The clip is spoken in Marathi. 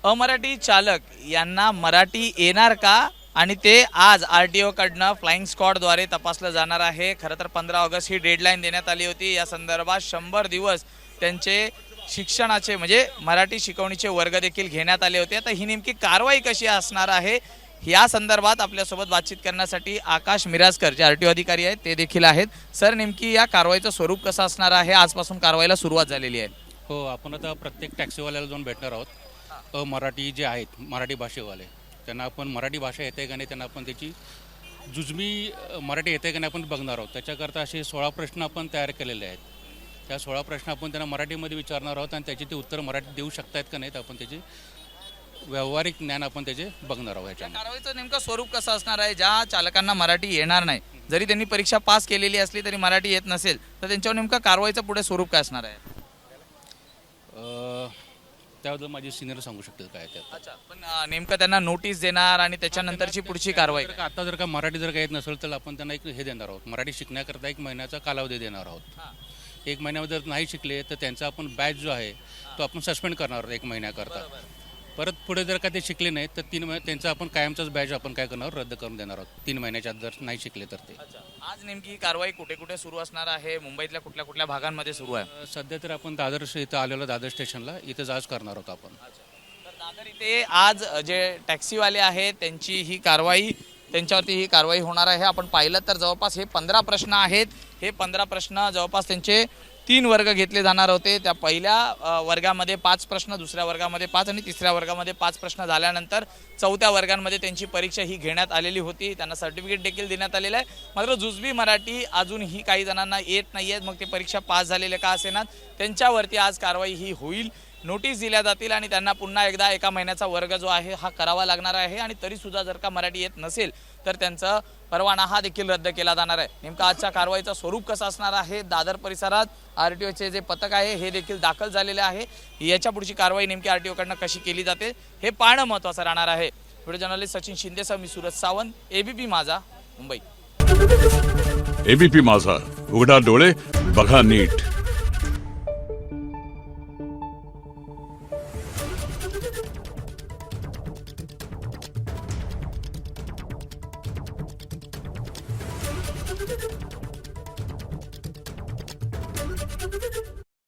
अमराठी चालक यांना मराठी येणार का आणि ते आज आरटीओ कडनं फ्लाइंग स्क्वॉडद्वारे तपासलं जाणार आहे। खरं तर 15 ऑगस्ट ही डेडलाईन देण्यात आली होती। या संदर्भात 100 दिवस त्यांचे शिक्षणाचे म्हणजे मराठी शिकवणीचे वर्ग देखील घेण्यात आले होते। आता ही नेमकी कारवाई कशी असणार आहे या संदर्भात आपल्यासोबत बातचीत करण्यासाठी आकाश मिराजकर जे आरटीओ अधिकारी आहेत ते देखील आहेत। सर, नेमकी या कारवाईचं स्वरूप कसं असणार आहे? आजपासून कारवाईला सुरुवात झालेली आहे। हो, आपण आता प्रत्येक टॅक्सीवाल्याला जाऊन भेटणार आहोत। मराठी जे आहेत मराठी भाषेवाले त्यांना आपण मराठी भाषा येते का नाही त्यांना आपण त्याची जुजमी मराठी येते का नाही आपण बघणार आहोत। त्याच्याकरता असे 16 प्रश्न आपण तयार केलेले आहेत। त्या 16 प्रश्न आपण त्यांना मराठीमध्ये विचारणार आहोत आणि त्याची ते उत्तर मराठीत देऊ शकतायत का नाहीत आपण त्याचे व्यावहारिक ज्ञान आपण त्याचे बघणार आहोत। ह्याच्यामध्ये कारवाईचं नेमकं स्वरूप कसं असणार आहे? ज्या चालकांना मराठी येणार नाही, जरी त्यांनी परीक्षा पास केलेली असली तरी मराठी येत नसेल तर त्यांच्यावर नेमकं कारवाईचं पुढे स्वरूप काय असणार आहे? त्याबद्दल माझे सिनियर सांगू शकतील काय त्यात। अच्छा, पण नेमकं त्यांना नोटीस देणार आणि त्याच्यानंतरची पुढची कारवाई काय? आता जर का मराठी जर का येत नसेल तर आपण त्यांना एक हे देणार आहोत, मराठी शिकण्याकरता 1 महिन्याचा कालावधी देणार आहोत। 1 महिन्यामध्ये जर नाही शिकले तर त्यांचा आपण बॅच जो आहे तो आपण सस्पेंड करणार आहोत 1 महिन्याकरता। परत पुढे जर का ते शिकले नाही तर 3 महिने त्यांचा आपण कायमचाच बॅच आपण काय करणार रद्द करून देणार आहोत 3 महिन्याच्या आत जर नाही शिकले तर ते। आज नेमकी ही कारवाई कुठे कुठे सुरू असणार आहे? मुंबईतल्या कुठल्या कुठल्या भागांमध्ये सुरू आहे? सध्या तर आपण दादर इथं आलेलो दादर स्टेशनला इथं आज करणार आहोत आपण। तर दादर इथे आज जे टॅक्सीवाले आहेत त्यांची ही कारवाई त्यांच्यावरती ही कारवाई होणार आहे। आपण पाहिलं तर जवळपास हे 15 प्रश्न आहेत। हे 15 प्रश्न जवळपास त्यांचे 3 वर्ग घेतले जाणार होते। त्या पहिल्या वर्गामध्ये 5 प्रश्न, दुसऱ्या वर्गामध्ये 5 आणि तिसऱ्या वर्गामध्ये 5 प्रश्न झाल्यानंतर चौथ्या वर्गांमध्ये त्यांची परीक्षा ही घेण्यात आलेली होती। त्यांना सर्टिफिकेट देखील देण्यात आलेलं आहे। मात्र जुजबी मराठी अजूनही काही जणांना येत नाही आहेत। मग ते परीक्षा पास झालेले का असेनात त्यांच्यावरती आज कारवाई ही होईल, नोटीस दिल्या जातील आणि त्यांना पुन्हा एकदा 1 महिन्याचा वर्ग जो आहे हा करावा लागणार आहे। आणि तरीसुद्धा जर का मराठी येत नसेल तर त्यांचा परवाना हा देखील रद्द केला जाणार आहे। नेमका आजच्या कारवाईचं स्वरूप कसं असणार आहे? दादर परिसरात आरटीओचे जे पथक आहे हे देखील दाखल झालेले आहे। याच्या पुढची कारवाई नेमकी आरटीओकडनं कशी केली जाते हे पाहणं महत्त्वाचं राहणार आहे। व्हिडिओ जर्नलिस्ट सचिन शिंदेसह मी सूरज सावंत, एबीपी माझा, मुंबई। एबीपी माझा, उघडा डोळे बघा नीट।